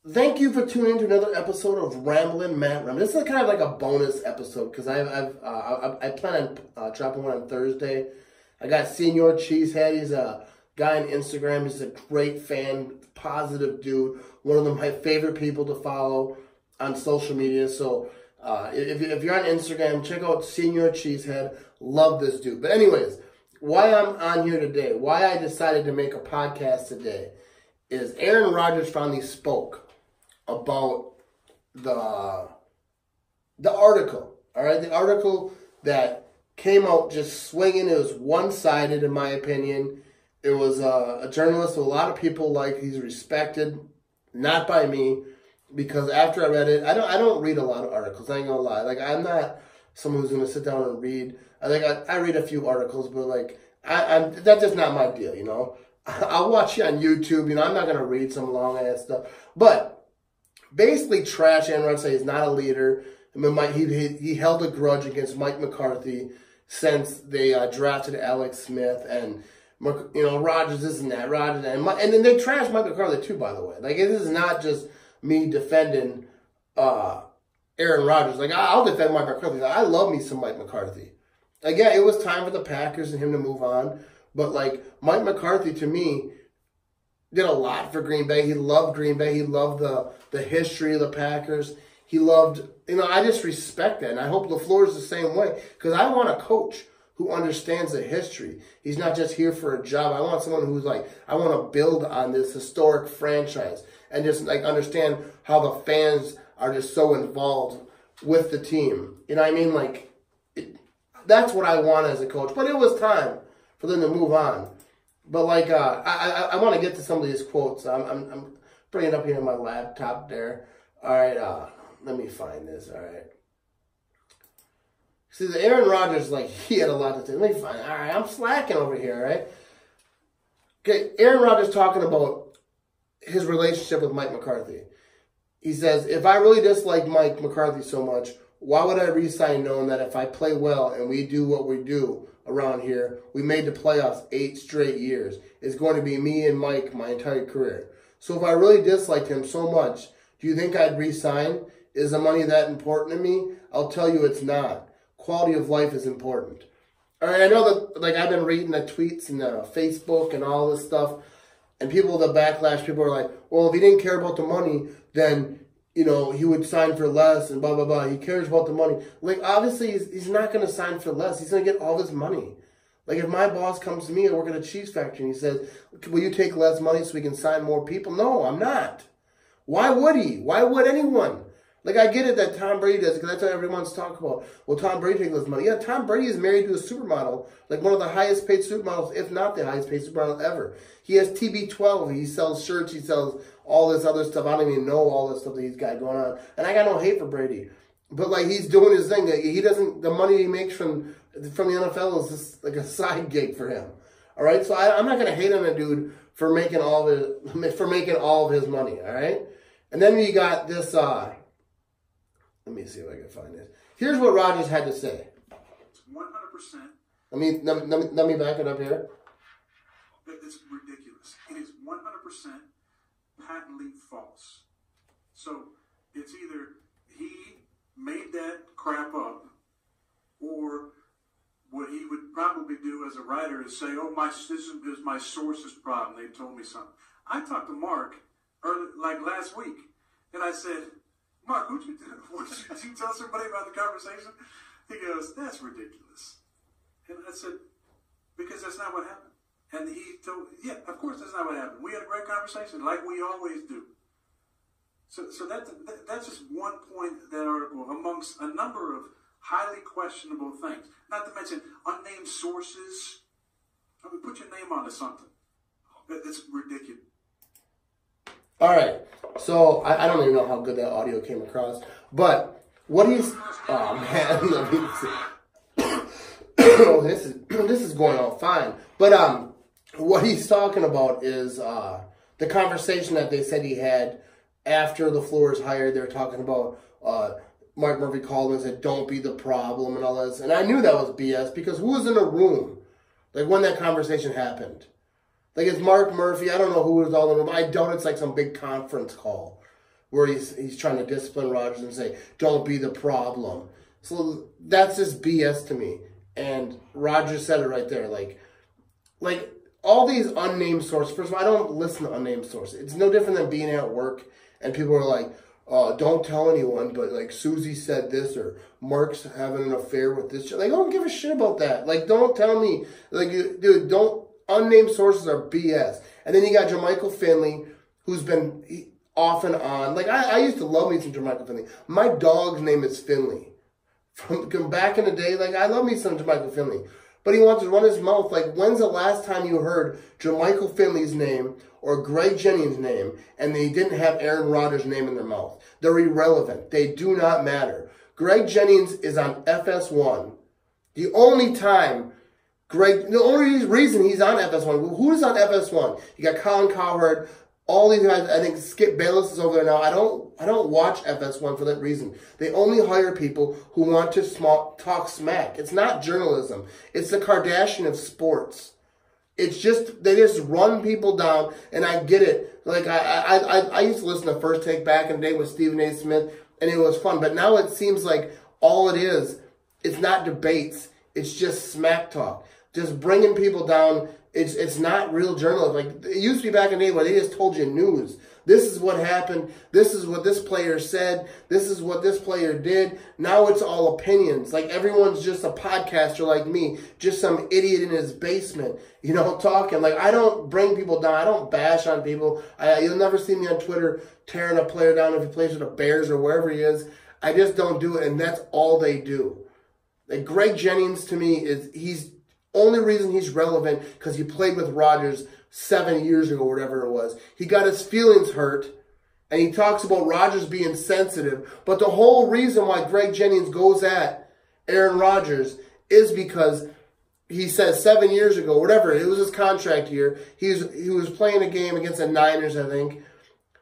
Thank you for tuning in to another episode of Ramblin, Matt Ramblin. This is kind of like a bonus episode because I plan on dropping one on Thursday. I got Senor Cheesehead. He's a guy on Instagram. He's a great fan, positive dude. One of my favorite people to follow on social media. So if you're on Instagram, check out Senor Cheesehead. Love this dude. But anyways, why I'm on here today, why I decided to make a podcast today, is Aaron Rodgers finally spoke about the article, all right? The article that came out just swinging. It was one-sided, in my opinion. It was a journalist who a lot of people like. He's respected, not by me, because after I read it, I don't read a lot of articles. I ain't gonna lie. Like, I'm not someone who's gonna sit down and read. I read a few articles, but like that's just not my deal, you know. I'll watch you on YouTube. You know, I'm not gonna read some long ass stuff, but basically trash Aaron Rodgers. Say he's not a leader. I mean, he held a grudge against Mike McCarthy since they drafted Alex Smith, and you know, Rodgers this and that, Rodgers and then they trashed Mike McCarthy too. By the way, like, this is not just me defending Aaron Rodgers. Like, I'll defend Mike McCarthy. I love me some Mike McCarthy. Like, yeah, it was time for the Packers and him to move on, but like, Mike McCarthy to me did a lot for Green Bay. He loved Green Bay. He loved the history of the Packers. He loved, you know, I just respect that. And I hope LaFleur is the same way, because I want a coach who understands the history. He's not just here for a job. I want someone who's like, I want to build on this historic franchise and just like understand how the fans are just so involved with the team. You know what I mean? Like, that's what I want as a coach. But it was time for them to move on. But like, I want to get to some of these quotes. I'm bringing it up here on my laptop there. All right, let me find this. All right. See, the Aaron Rodgers, like, he had a lot to say. Let me find it. All right, I'm slacking over here, all right? Okay, Aaron Rodgers talking about his relationship with Mike McCarthy. He says, if I really dislike Mike McCarthy so much, why would I re-sign knowing that if I play well and we do what we do around here, we made the playoffs 8 straight years, it's going to be me and Mike my entire career. So if I really disliked him so much, do you think I'd re-sign? Is the money that important to me? I'll tell you it's not. Quality of life is important. All right, I know that, like, I've been reading the tweets and Facebook and all this stuff, and the backlash, people are like, well, if he didn't care about the money, then, you know, he would sign for less and blah, blah, blah. He cares about the money. Like, obviously, he's not going to sign for less. He's going to get all this money. Like, if my boss comes to me, I work at a cheese factory, and he says, will you take less money so we can sign more people? No, I'm not. Why would he? Why would anyone? Like, I get it that Tom Brady does, because that's what everyone's talking about. Well, Tom Brady takes less money. Yeah, Tom Brady is married to a supermodel, like one of the highest paid supermodels, if not the highest paid supermodel ever. He has TB12. He sells shirts. He sells all this other stuff. I don't even know all this stuff that he's got going on. And I got no hate for Brady. But, like, he's doing his thing. He doesn't, the money he makes from the NFL is just like a side gig for him. All right? So I'm not going to hate on a dude for making all of his money. All right? And then you got this, let me see if I can find this. Here's what Rodgers had to say. It's 100%. Let me back it up here. It's ridiculous. It is 100% patently false. So it's either he made that crap up, or what he would probably do as a writer is say, "Oh, this is my source's problem. They told me something." I talked to Mark like last week, and I said, Mark, what'd you do? Did you tell somebody about the conversation? He goes, that's ridiculous. And I said, because that's not what happened. And he told, yeah, of course that's not what happened. We had a great conversation, like we always do. So that's just one point of that article, amongst a number of highly questionable things. Not to mention unnamed sources. I mean, put your name onto something. It's ridiculous. All right, so I don't even know how good that audio came across, but what he's, oh man, let me see. this is going on fine, but what he's talking about is the conversation that they said he had after LaFleur is hired. They were talking about Mark Murphy called and said, "Don't be the problem" and all this, and I knew that was BS, because who was in the room like when that conversation happened? Like, it's Mark Murphy. I don't know who was all in the room. I doubt it's like some big conference call. where he's trying to discipline Rodgers and say, don't be the problem. So that's just BS to me. And Rodgers said it right there. Like all these unnamed sources. First of all, I don't listen to unnamed sources. It's no different than being at work and people are like, don't tell anyone, but like Susie said this or Mark's having an affair with this. Like, I don't give a shit about that. Like, don't tell me. Like, dude, don't. Unnamed sources are BS. And then you got Jermichael Finley, who's been off and on. Like, I used to love me some Jermichael Finley. My dog's name is Finley. From back in the day, like, I love me some Jermichael Finley. But he wants to run his mouth. Like, when's the last time you heard Jermichael Finley's name or Greg Jennings' name and they didn't have Aaron Rodgers' name in their mouth? They're irrelevant. They do not matter. Greg Jennings is on FS1. The only reason he's on FS1, who's on FS1? You got Colin Cowherd, all these guys. I think Skip Bayless is over there now. I don't watch FS1 for that reason. They only hire people who want to talk smack. It's not journalism. It's the Kardashian of sports. It's just, they just run people down, and I get it. Like, I used to listen to First Take back in the day with Stephen A. Smith, and it was fun. But now it seems like all it is, it's not debates. It's just smack talk. Just bringing people down. It's not real journalism. Like, it used to be back in the day where they just told you news. This is what happened. This is what this player said. This is what this player did. Now it's all opinions. Like, everyone's just a podcaster like me. Just some idiot in his basement, you know, talking. Like, I don't bring people down. I don't bash on people. You'll never see me on Twitter tearing a player down if he plays with the Bears or wherever he is. I just don't do it, and that's all they do. Like, Greg Jennings, to me, he's only reason he's relevant because he played with Rodgers 7 years ago, whatever it was. He got his feelings hurt, and he talks about Rodgers being sensitive. But the whole reason why Greg Jennings goes at Aaron Rodgers is because he says 7 years ago, whatever, it was his contract year, he was playing a game against the Niners, I think.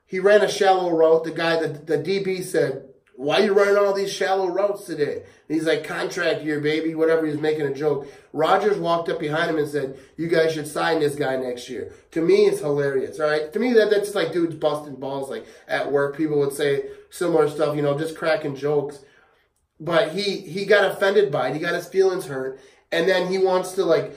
He ran a shallow route. The guy, the DB said, why are you running all these shallow routes today? And he's like, contract year, baby, whatever. He was making a joke. Rodgers walked up behind him and said, you guys should sign this guy next year. To me, it's hilarious, all right? To me, that's like dudes busting balls. Like, at work, people would say similar stuff, you know, just cracking jokes. But he got offended by it. He got his feelings hurt. And then he wants to, like,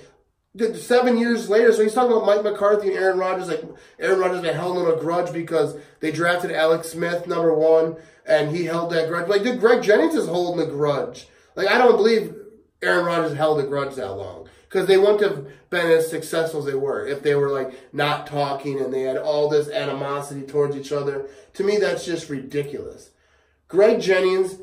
7 years later, so he's talking about Mike McCarthy and Aaron Rodgers. Like, Aaron Rodgers had held on a grudge because they drafted Alex Smith, #1, and he held that grudge. Like, dude, Greg Jennings is holding a grudge. Like, I don't believe Aaron Rodgers held a grudge that long because they wouldn't have been as successful as they were if they were, like, not talking and they had all this animosity towards each other. To me, that's just ridiculous. Greg Jennings,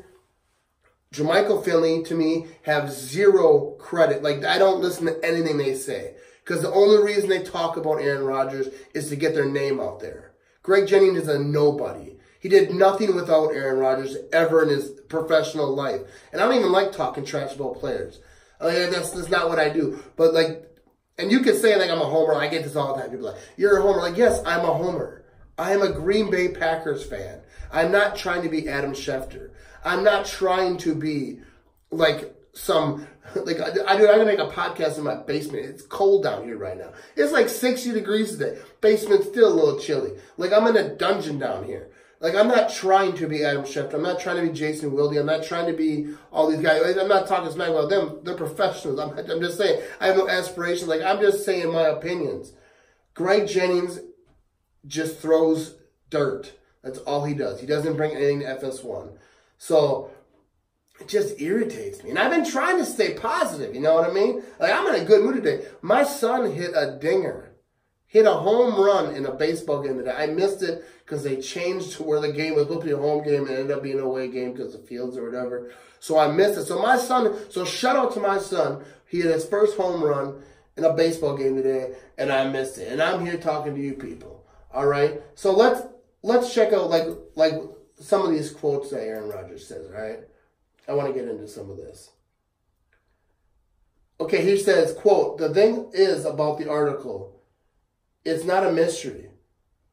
Jermichael Finley, to me, have zero credit. Like, I don't listen to anything they say because the only reason they talk about Aaron Rodgers is to get their name out there. Greg Jennings is a nobody. He did nothing without Aaron Rodgers ever in his professional life. And I don't even like talking trash about players. Like, that's not what I do. But, like, and you can say, like, I'm a homer. I get this all the time. People are like, you're a homer. Like, yes, I'm a homer. I am a Green Bay Packers fan. I'm not trying to be Adam Schefter. I'm not trying to be, like, I'm going to make a podcast in my basement. It's cold down here right now. It's like 60 degrees today. Basement's still a little chilly. Like, I'm in a dungeon down here. Like, I'm not trying to be Adam Schefter. I'm not trying to be Jason Wilde. I'm not trying to be all these guys. I'm not talking smack about them. They're professionals. I'm just saying. I have no aspirations. Like, I'm just saying my opinions. Greg Jennings just throws dirt. That's all he does. He doesn't bring anything to FS1. So it just irritates me. And I've been trying to stay positive, you know what I mean? Like, I'm in a good mood today. My son hit a dinger. Hit a home run in a baseball game today. I missed it because they changed to where the game was supposed to be a home game and it ended up being an away game because of fields or whatever. So I missed it. So shout out to my son. He hit his first home run in a baseball game today and I missed it. And I'm here talking to you people. All right? So let's check out like some of these quotes that Aaron Rodgers says, all right? I want to get into some of this. Okay, he says, quote, the thing is about the article, it's not a mystery.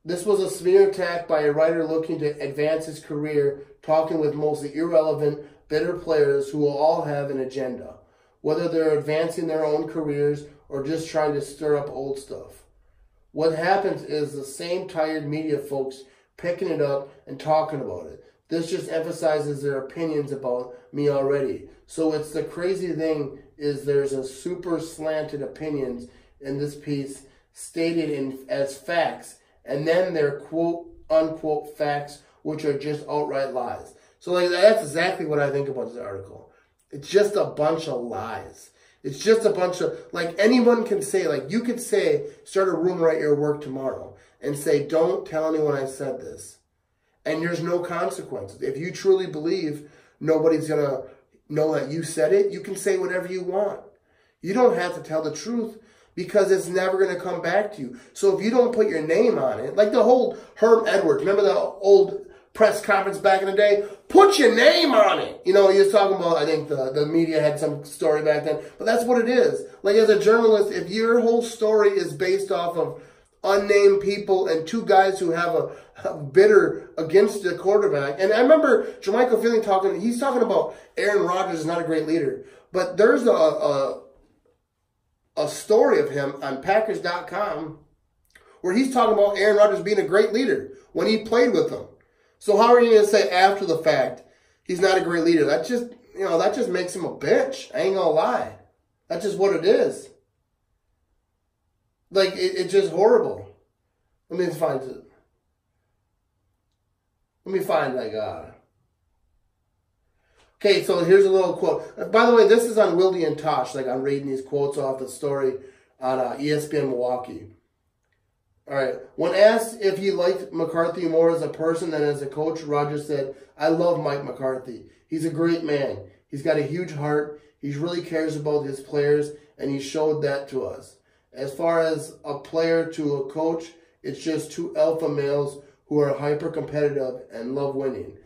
This was a smear attack by a writer looking to advance his career, talking with mostly irrelevant, bitter players who will all have an agenda, whether they're advancing their own careers or just trying to stir up old stuff. What happens is the same tired media folks picking it up and talking about it. This just emphasizes their opinions about me already. So it's the crazy thing is there's a super slanted opinions in this piece stated as facts, and then they're quote unquote facts, which are just outright lies. So like that's exactly what I think about this article. It's just a bunch of lies. It's just a bunch of, like, anyone can say, like, you could say, start a rumor at your work tomorrow and say, don't tell anyone I said this. And there's no consequences. If you truly believe nobody's going to know that you said it, you can say whatever you want. You don't have to tell the truth because it's never going to come back to you. So if you don't put your name on it, like the whole Herm Edwards, remember the old press conference back in the day? Put your name on it. You know, he was talking about, I think the media had some story back then, but that's what it is. Like as a journalist, if your whole story is based off of unnamed people and two guys who have a bitter against the quarterback. And I remember Jermichael Feeling he's talking about Aaron Rodgers is not a great leader, but there's a story of him on Packers.com where he's talking about Aaron Rodgers being a great leader when he played with them. So how are you going to say after the fact he's not a great leader? That just, you know, that just makes him a bitch. I ain't going to lie. That's just what it is. Like, it's just horrible. Let me find it. Let me find, like, okay, so here's a little quote. By the way, this is on Wildy and Tosh. Like, I'm reading these quotes off the story on ESPN Milwaukee. All right. When asked if he liked McCarthy more as a person than as a coach, Rodgers said, I love Mike McCarthy. He's a great man. He's got a huge heart. He really cares about his players, and he showed that to us. As far as a player to a coach, it's just two alpha males who are hyper-competitive and love winning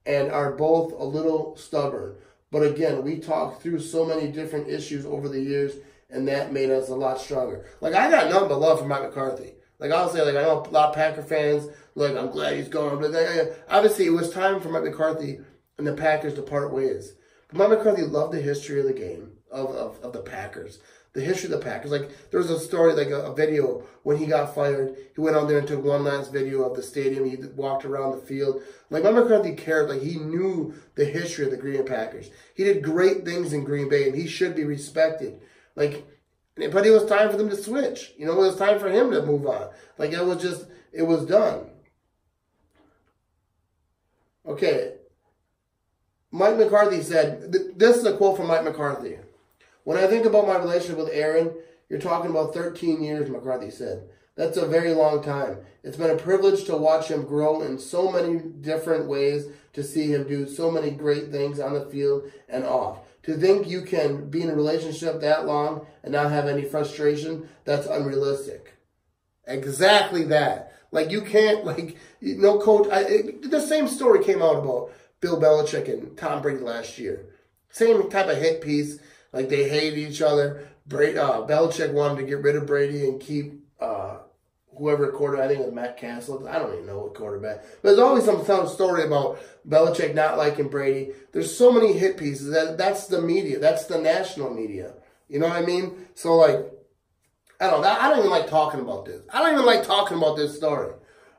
and are both a little stubborn. But again, we talked through so many different issues over the years, and that made us a lot stronger. Like, I got nothing but love for Mike McCarthy. Like, I'll say, like, I know a lot of Packer fans, like, I'm glad he's gone. But obviously, it was time for Mike McCarthy and the Packers to part ways. But Mike McCarthy loved the history of the game, of the Packers. The history of the Packers. Like, there was a story, like a video, when he got fired. He went out there and took one last video of the stadium. He walked around the field. Like, Mike McCarthy cared. Like, he knew the history of the Green Bay Packers. He did great things in Green Bay, and he should be respected. Like, but it was time for them to switch. You know, it was time for him to move on. Like, it was just, it was done. Okay. Mike McCarthy said, this is a quote from Mike McCarthy. When I think about my relationship with Aaron, you're talking about 13 years, McCarthy said. That's a very long time. It's been a privilege to watch him grow in so many different ways, to see him do so many great things on the field and off. To think you can be in a relationship that long and not have any frustration, that's unrealistic. Exactly that. Like, you can't, like, no coach. The same story came out about Bill Belichick and Tom Brady last year. Same type of hit piece. Like, they hated each other. Belichick wanted to get rid of Brady and keep whoever quarterback. I think it was Matt Castle. I don't even know what quarterback. But there's always some story about Belichick not liking Brady. There's so many hit pieces. That's the media. That's the national media. You know what I mean? So, like, I don't know. I don't even like talking about this. I don't even like talking about this story.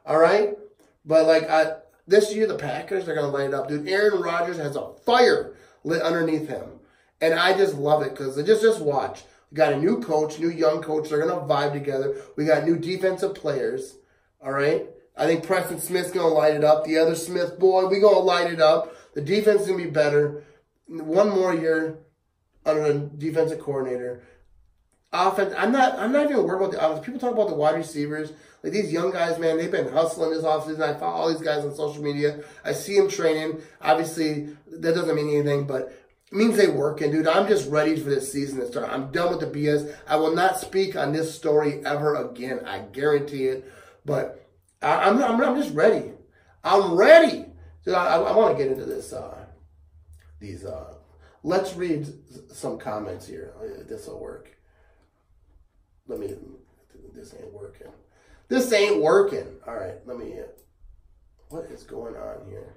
All right? But, like, this year the Packers are going to light it up. Dude, Aaron Rodgers has a fire lit underneath him. And I just love it because just watch. We got a new coach, new young coach. They're going to vibe together. We got new defensive players. All right? I think Preston Smith's going to light it up. The other Smith boy, we going to light it up. The defense is going to be better. One more year under a defensive coordinator. Offense, I'm not even worried about the offense. People talk about the wide receivers. Like, these young guys, man, they've been hustling this offseason. I follow all these guys on social media. I see them training. Obviously, that doesn't mean anything, but it means they working, dude. I'm just ready for this season to start. I'm done with the BS. I will not speak on this story ever again. I guarantee it. But I'm just ready. I'm ready. So I want to get into this. Let's read some comments here. This will work. This ain't working. This ain't working. All right, what is going on here?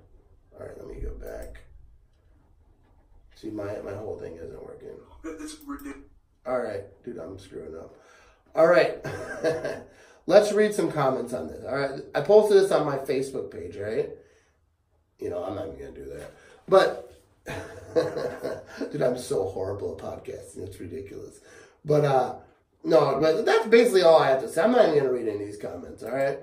All right, let me go back. See, my whole thing isn't working. It's ridiculous. All right, dude, I'm screwing up. All right. let's read some comments on this. All right, I posted this on my Facebook page. Right, you know, I'm not even gonna do that, but dude, I'm so horrible at podcasting. It's ridiculous. But no, but that's basically all I have to say. I'm not even gonna read any of these comments. All right,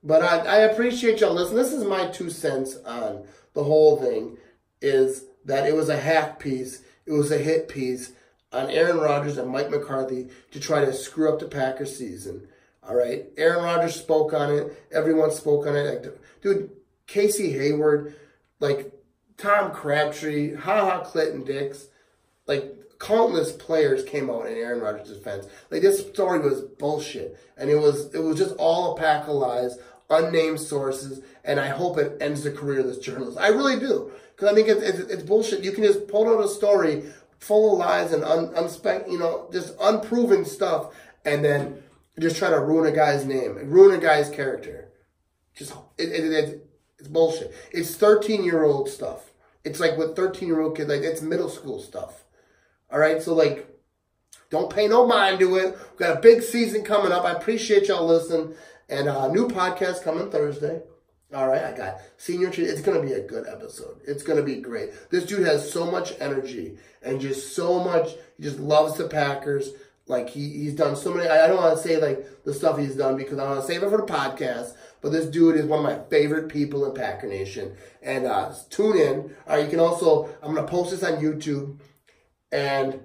but I appreciate y'all listening. This is my 2 cents on the whole thing. Is that it was a hack piece. It was a hit piece on Aaron Rodgers and Mike McCarthy to try to screw up the Packers season. All right? Aaron Rodgers spoke on it. Everyone spoke on it. Like, dude, Casey Hayward, like Tom Crabtree, Clinton Dix, like countless players came out in Aaron Rodgers' defense. Like this story was bullshit. And it was just all a pack of lies, unnamed sources, and I hope it ends the career of this journalist. I really do. Because I think it's bullshit. You can just pull out a story full of lies and just unproven stuff, and then just try to ruin a guy's name, ruin a guy's character. Just it's bullshit. It's 13-year-old stuff. It's like with 13-year-old kids, like it's middle school stuff. All right, so like, don't pay no mind to it. We've got a big season coming up. I appreciate y'all listening, and a new podcast coming Thursday. All right, I got senior treat. It's going to be a good episode. It's going to be great. This dude has so much energy and just so much. He just loves the Packers. Like he's done so many. I don't want to say like the stuff he's done because I want to save it for the podcast. But this dude is one of my favorite people in Packer Nation. And tune in. All right, you can also. I'm going to post this on YouTube and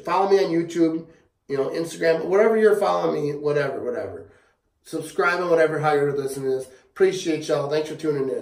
follow me on YouTube. You know, Instagram, whatever you're following me, whatever. Subscribe on whatever how you're listening to this. Appreciate y'all. Thanks for tuning in.